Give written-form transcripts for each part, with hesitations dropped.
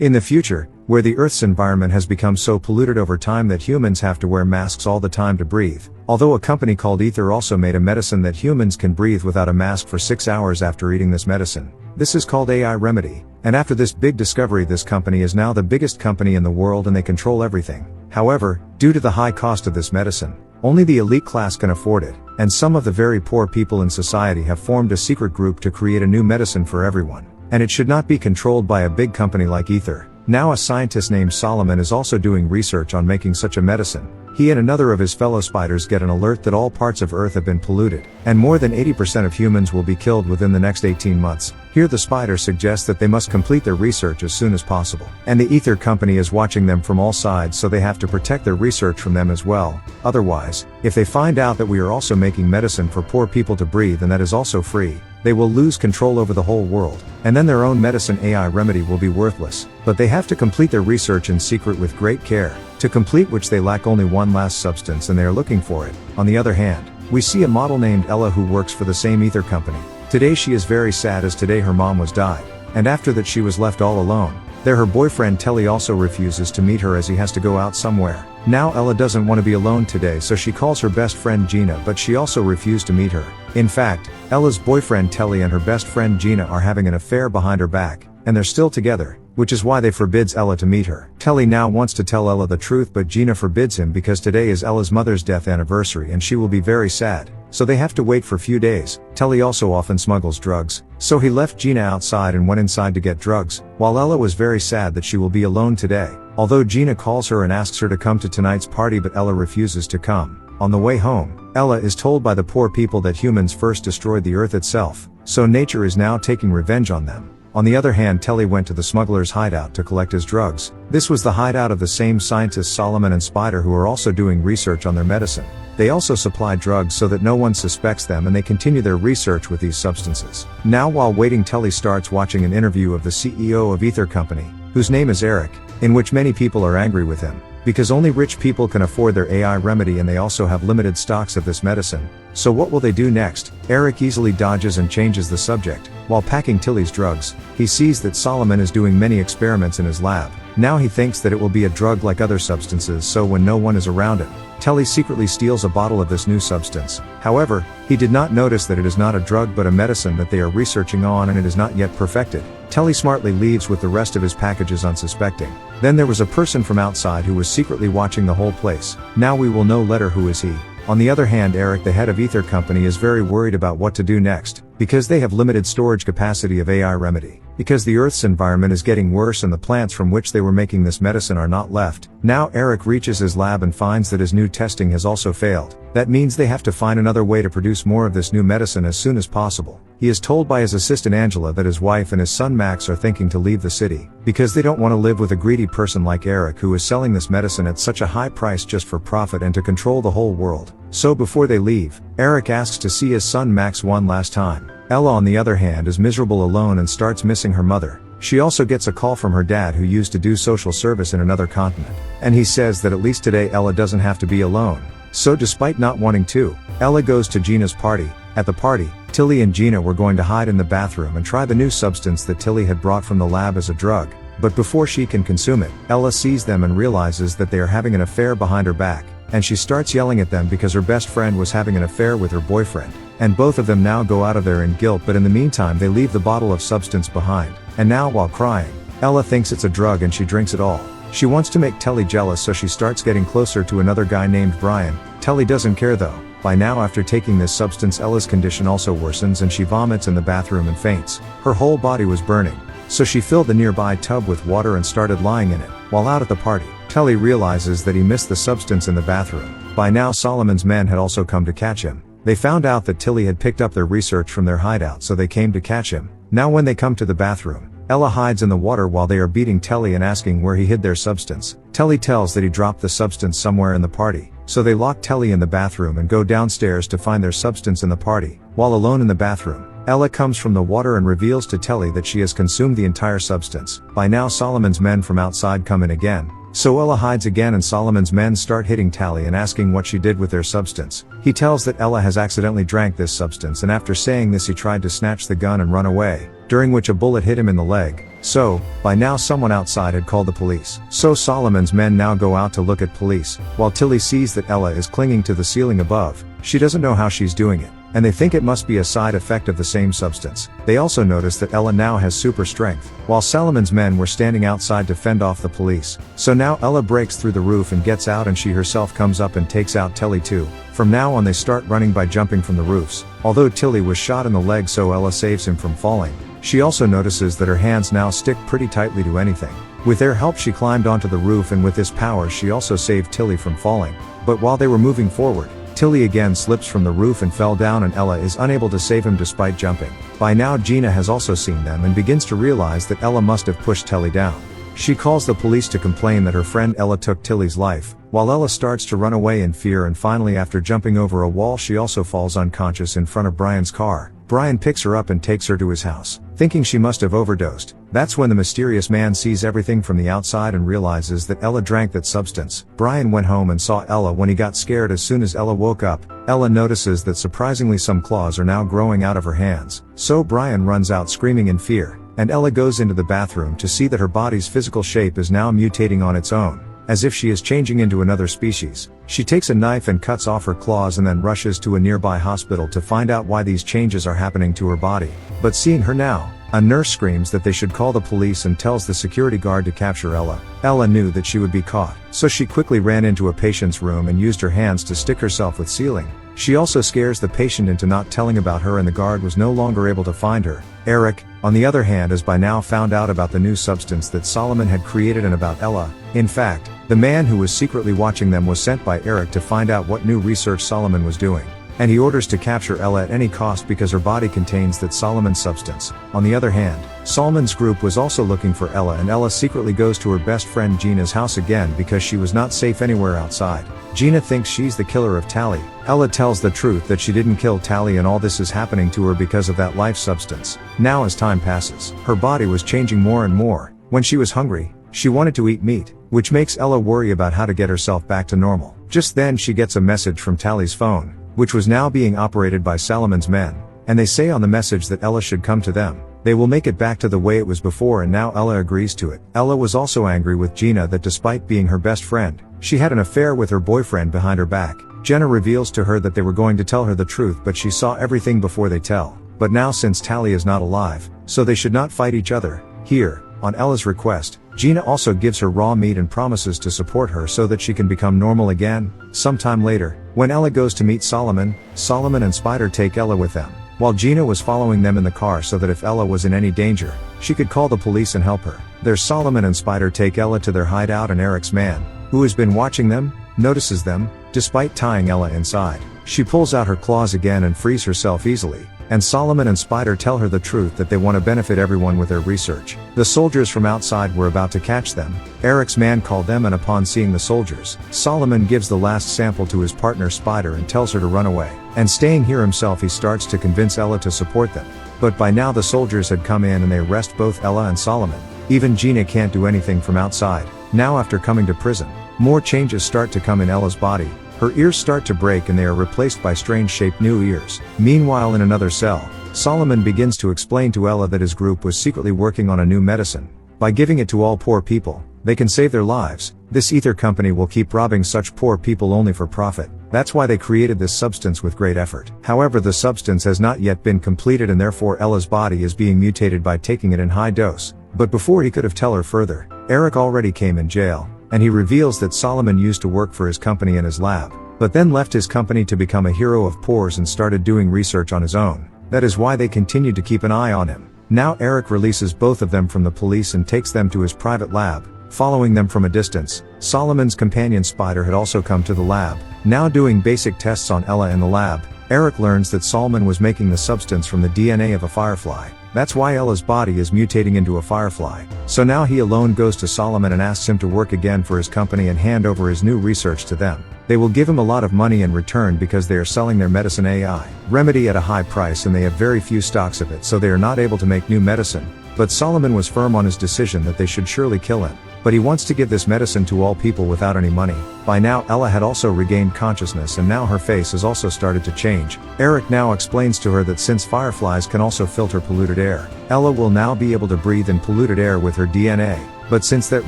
In the future, where the Earth's environment has become so polluted over time that humans have to wear masks all the time to breathe, although a company called Ether also made a medicine that humans can breathe without a mask for 6 hours after eating this medicine. This is called AI Remedy, and after this big discovery, this company is now the biggest company in the world and they control everything. However, due to the high cost of this medicine, only the elite class can afford it, and some of the very poor people in society have formed a secret group to create a new medicine for everyone. And it should not be controlled by a big company like Ether. Now a scientist named Solomon is also doing research on making such a medicine. He and another of his fellow spiders get an alert that all parts of Earth have been polluted, and more than 80% of humans will be killed within the next 18 months. Here the spider suggests that they must complete their research as soon as possible. And the Ether company is watching them from all sides, so they have to protect their research from them as well. Otherwise, if they find out that we are also making medicine for poor people to breathe and that is also free, they will lose control over the whole world, and then their own medicine AI remedy will be worthless. But they have to complete their research in secret with great care, to complete which they lack only one last substance and they are looking for it. On the other hand, we see a model named Ella who works for the same Ether company. Today she is very sad as today her mom was died, and after that she was left all alone. There her boyfriend Telly also refuses to meet her as he has to go out somewhere. Now Ella doesn't want to be alone today, so she calls her best friend Gina, but she also refused to meet her. In fact, Ella's boyfriend Telly and her best friend Gina are having an affair behind her back, and they're still together, which is why they forbids Ella to meet her. Telly now wants to tell Ella the truth, but Gina forbids him because today is Ella's mother's death anniversary and she will be very sad, so they have to wait for a few days. Telly also often smuggles drugs, so he left Gina outside and went inside to get drugs, while Ella was very sad that she will be alone today. Although Gina calls her and asks her to come to tonight's party, but Ella refuses to come. On the way home, Ella is told by the poor people that humans first destroyed the earth itself, so nature is now taking revenge on them. On the other hand, Telly went to the smuggler's hideout to collect his drugs. This was the hideout of the same scientists Solomon and Spider, who are also doing research on their medicine. They also supply drugs so that no one suspects them, and they continue their research with these substances. Now while waiting, Telly starts watching an interview of the CEO of Ether Company, whose name is Eric, in which many people are angry with him, because only rich people can afford their AI remedy and they also have limited stocks of this medicine. So what will they do next? Eric easily dodges and changes the subject. While packing Tilly's drugs, he sees that Solomon is doing many experiments in his lab. Now he thinks that it will be a drug like other substances, so when no one is around him, Telly secretly steals a bottle of this new substance. However, he did not notice that it is not a drug but a medicine that they are researching on, and it is not yet perfected. Telly smartly leaves with the rest of his packages unsuspecting. Then there was a person from outside who was secretly watching the whole place. Now we will know later who is he. On the other hand, Eric, the head of Ether Company, is very worried about what to do next, because they have limited storage capacity of AI remedy, because the Earth's environment is getting worse and the plants from which they were making this medicine are not left. Now Eric reaches his lab and finds that his new testing has also failed. That means they have to find another way to produce more of this new medicine as soon as possible. He is told by his assistant Angela that his wife and his son Max are thinking to leave the city, because they don't want to live with a greedy person like Eric, who is selling this medicine at such a high price just for profit and to control the whole world. So before they leave, Eric asks to see his son Max one last time. Ella, on the other hand, is miserable alone and starts missing her mother. She also gets a call from her dad, who used to do social service in another continent, and he says that at least today Ella doesn't have to be alone. So despite not wanting to, Ella goes to Gina's party. At the party, Tilly and Gina were going to hide in the bathroom and try the new substance that Tilly had brought from the lab as a drug. But before she can consume it, Ella sees them and realizes that they are having an affair behind her back, and she starts yelling at them because her best friend was having an affair with her boyfriend. And both of them now go out of there in guilt, but in the meantime they leave the bottle of substance behind. And now while crying, Ella thinks it's a drug and she drinks it all. She wants to make Telly jealous, so she starts getting closer to another guy named Brian. Telly doesn't care though. By now, after taking this substance, Ella's condition also worsens and she vomits in the bathroom and faints. Her whole body was burning, so she filled the nearby tub with water and started lying in it. While out at the party, Telly realizes that he missed the substance in the bathroom. By now Solomon's men had also come to catch him. They found out that Tilly had picked up their research from their hideout, so they came to catch him. Now when they come to the bathroom, Ella hides in the water while they are beating Telly and asking where he hid their substance. Telly tells that he dropped the substance somewhere in the party, so they lock Telly in the bathroom and go downstairs to find their substance in the party. While alone in the bathroom, Ella comes from the water and reveals to Telly that she has consumed the entire substance. By now Solomon's men from outside come in again, so Ella hides again and Solomon's men start hitting Telly and asking what she did with their substance. He tells that Ella has accidentally drank this substance, and after saying this he tried to snatch the gun and run away. during which a bullet hit him in the leg. So, by now someone outside had called the police. So Solomon's men now go out to look at police, while Tilly sees that Ella is clinging to the ceiling above. She doesn't know how she's doing it, and they think it must be a side effect of the same substance. They also notice that Ella now has super strength, while Solomon's men were standing outside to fend off the police. So now Ella breaks through the roof and gets out, and she herself comes up and takes out Tilly too. From now on they start running by jumping from the roofs. Although Tilly was shot in the leg, so Ella saves him from falling. She also notices that her hands now stick pretty tightly to anything. With their help she climbed onto the roof, and with this power she also saved Tilly from falling. But while they were moving forward, Tilly again slips from the roof and fell down, and Ella is unable to save him despite jumping. By now Gina has also seen them and begins to realize that Ella must have pushed Tilly down. She calls the police to complain that her friend Ella took Tilly's life, while Ella starts to run away in fear, and finally after jumping over a wall she also falls unconscious in front of Brian's car. Brian picks her up and takes her to his house, thinking she must have overdosed. That's when the mysterious man sees everything from the outside and realizes that Ella drank that substance. Brian went home and saw Ella when he got scared. As soon as Ella woke up, Ella notices that surprisingly some claws are now growing out of her hands. So Brian runs out screaming in fear, and Ella goes into the bathroom to see that her body's physical shape is now mutating on its own, as if she is changing into another species. She takes a knife and cuts off her claws and then rushes to a nearby hospital to find out why these changes are happening to her body. But seeing her now, a nurse screams that they should call the police and tells the security guard to capture Ella. Ella knew that she would be caught, so she quickly ran into a patient's room and used her hands to stick herself with ceiling. She also scares the patient into not telling about her, and the guard was no longer able to find her. Eric, on the other hand, has by now found out about the new substance that Solomon had created and about Ella. In fact, the man who was secretly watching them was sent by Eric to find out what new research Solomon was doing, and he orders to capture Ella at any cost because her body contains that Solomon's substance. On the other hand, Solomon's group was also looking for Ella, and Ella secretly goes to her best friend Gina's house again because she was not safe anywhere outside. Gina thinks she's the killer of Tally. Ella tells the truth that she didn't kill Tally, and all this is happening to her because of that life substance. Now as time passes, her body was changing more and more. When she was hungry, she wanted to eat meat, which makes Ella worry about how to get herself back to normal. Just then she gets a message from Tally's phone, which was now being operated by Solomon's men, and they say on the message that Ella should come to them. They will make it back to the way it was before, and now Ella agrees to it. Ella was also angry with Gina that despite being her best friend, she had an affair with her boyfriend behind her back. Jenna reveals to her that they were going to tell her the truth, but she saw everything before they tell. But now since Tally is not alive, so they should not fight each other. Here, on Ella's request, Gina also gives her raw meat and promises to support her so that she can become normal again. Sometime later, when Ella goes to meet Solomon, Solomon and Spider take Ella with them, while Gina was following them in the car so that if Ella was in any danger, she could call the police and help her. There Solomon and Spider take Ella to their hideout, and Eric's man, who has been watching them, notices them. Despite tying Ella inside, she pulls out her claws again and frees herself easily, and Solomon and Spider tell her the truth that they want to benefit everyone with their research. The soldiers from outside were about to catch them. Eric's man called them, and upon seeing the soldiers, Solomon gives the last sample to his partner Spider and tells her to run away. And staying here himself, he starts to convince Ella to support them. But by now the soldiers had come in and they arrest both Ella and Solomon. Even Gina can't do anything from outside. Now after coming to prison, more changes start to come in Ella's body. Her ears start to break and they are replaced by strange-shaped new ears. Meanwhile, in another cell, Solomon begins to explain to Ella that his group was secretly working on a new medicine. By giving it to all poor people, they can save their lives. This ether company will keep robbing such poor people only for profit. That's why they created this substance with great effort. However, the substance has not yet been completed, and therefore Ella's body is being mutated by taking it in high dose. But before he could have tell her further, Eric already came in jail, and he reveals that Solomon used to work for his company in his lab, but then left his company to become a hero of pores and started doing research on his own. That is why they continued to keep an eye on him. Now Eric releases both of them from the police and takes them to his private lab, following them from a distance. Solomon's companion Spider had also come to the lab, now doing basic tests on Ella in the lab. Eric learns that Solomon was making the substance from the DNA of a firefly. That's why Ella's body is mutating into a firefly. So now he alone goes to Solomon and asks him to work again for his company and hand over his new research to them. They will give him a lot of money in return because they are selling their medicine AI remedy at a high price, and they have very few stocks of it, so they are not able to make new medicine. But Solomon was firm on his decision that they should surely kill him. but he wants to give this medicine to all people without any money. By now Ella had also regained consciousness and now her face has also started to change. Eric now explains to her that since fireflies can also filter polluted air, Ella will now be able to breathe in polluted air with her DNA. But since that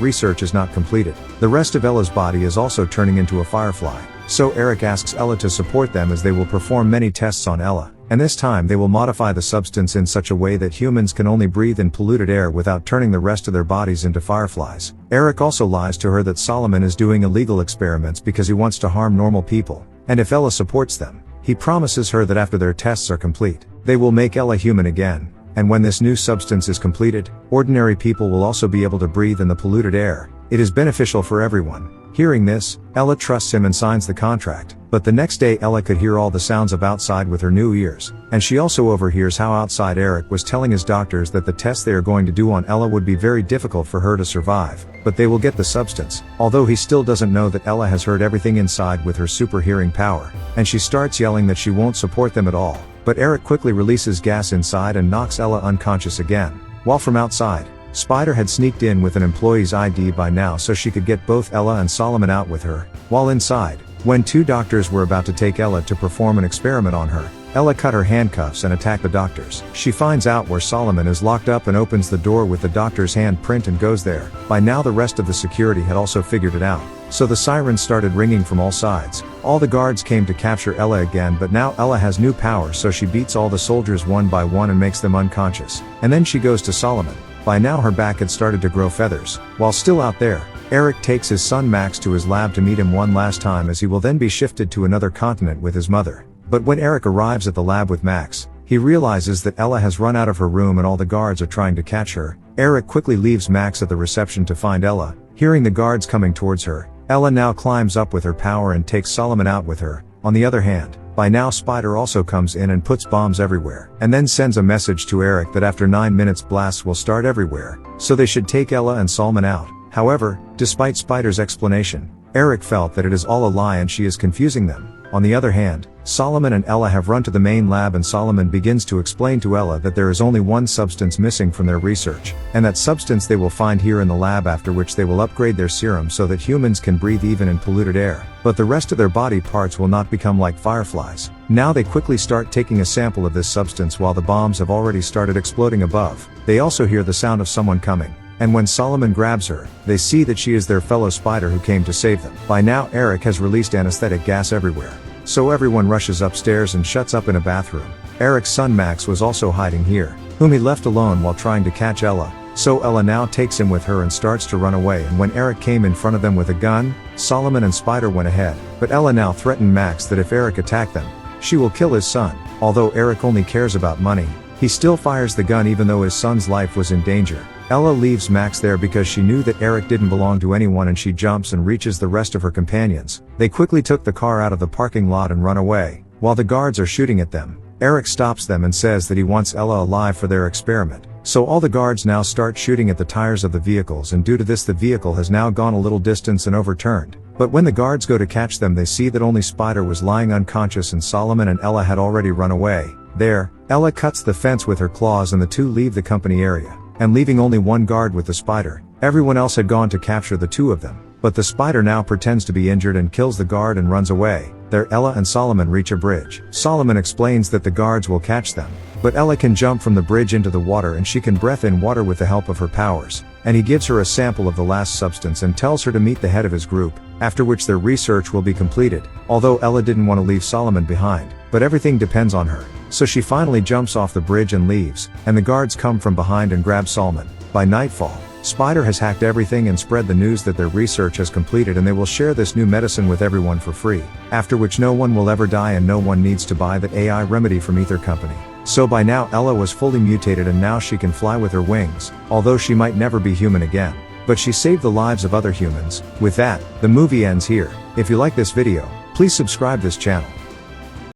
research is not completed, the rest of Ella's body is also turning into a firefly. So Eric asks Ella to support them as they will perform many tests on Ella, and this time they will modify the substance in such a way that humans can only breathe in polluted air without turning the rest of their bodies into fireflies. Eric also lies to her that Solomon is doing illegal experiments because he wants to harm normal people, and if Ella supports them, he promises her that after their tests are complete, they will make Ella human again. And when this new substance is completed, ordinary people will also be able to breathe in the polluted air. It is beneficial for everyone. Hearing this, Ella trusts him and signs the contract. But the next day Ella could hear all the sounds of outside with her new ears. And she also overhears how outside Eric was telling his doctors that the tests they are going to do on Ella would be very difficult for her to survive. But they will get the substance. Although he still doesn't know that Ella has heard everything inside with her super hearing power. And she starts yelling that she won't support them at all. But Eric quickly releases gas inside and knocks Ella unconscious again. While from outside, Spider had sneaked in with an employee's ID by now so she could get both Ella and Solomon out with her. While inside, when two doctors were about to take Ella to perform an experiment on her, Ella cut her handcuffs and attacked the doctors. She finds out where Solomon is locked up and opens the door with the doctor's handprint and goes there. By now the rest of the security had also figured it out. So the sirens started ringing from all sides. All the guards came to capture Ella again, but now Ella has new powers, so she beats all the soldiers one by one and makes them unconscious. And then she goes to Solomon. By now her back had started to grow feathers. While still out there, Eric takes his son Max to his lab to meet him one last time, as he will then be shifted to another continent with his mother. But when Eric arrives at the lab with Max, he realizes that Ella has run out of her room and all the guards are trying to catch her. Eric quickly leaves Max at the reception to find Ella. Hearing the guards coming towards her, Ella now climbs up with her power and takes Solomon out with her. On the other hand, by now Spider also comes in and puts bombs everywhere, and then sends a message to Eric that after 9 minutes blasts will start everywhere, so they should take Ella and Solomon out. However, despite Spider's explanation, Eric felt that it is all a lie and she is confusing them. On the other hand, Solomon and Ella have run to the main lab and Solomon begins to explain to Ella that there is only one substance missing from their research, and that substance they will find here in the lab, after which they will upgrade their serum so that humans can breathe even in polluted air, but the rest of their body parts will not become like fireflies. Now they quickly start taking a sample of this substance while the bombs have already started exploding above. They also hear the sound of someone coming. And when Solomon grabs her, they see that she is their fellow Spider who came to save them. By now Eric has released anesthetic gas everywhere. So everyone rushes upstairs and shuts up in a bathroom. Eric's son Max was also hiding here, whom he left alone while trying to catch Ella. So Ella now takes him with her and starts to run away, and when Eric came in front of them with a gun, Solomon and Spider went ahead. But Ella now threatened Max that if Eric attacked them, she will kill his son. Although Eric only cares about money, he still fires the gun even though his son's life was in danger. Ella leaves Max there because she knew that Eric didn't belong to anyone, and she jumps and reaches the rest of her companions. They quickly took the car out of the parking lot and run away. While the guards are shooting at them, Eric stops them and says that he wants Ella alive for their experiment. So all the guards now start shooting at the tires of the vehicles, and due to this the vehicle has now gone a little distance and overturned. But when the guards go to catch them, they see that only Spider was lying unconscious and Solomon and Ella had already run away. There, Ella cuts the fence with her claws and the two leave the company area, and leaving only one guard with the Spider. Everyone else had gone to capture the two of them, but the Spider now pretends to be injured and kills the guard and runs away. There Ella and Solomon reach a bridge. Solomon explains that the guards will catch them, but Ella can jump from the bridge into the water and she can breathe in water with the help of her powers, and he gives her a sample of the last substance and tells her to meet the head of his group, after which their research will be completed. Although Ella didn't want to leave Solomon behind, but everything depends on her. So she finally jumps off the bridge and leaves, and the guards come from behind and grab Solomon. By nightfall, Spider has hacked everything and spread the news that their research has completed and they will share this new medicine with everyone for free, after which no one will ever die and no one needs to buy that AI remedy from Ether Company. So by now Ella was fully mutated and now she can fly with her wings, although she might never be human again. But she saved the lives of other humans. With that, the movie ends here. If you like this video, please subscribe this channel.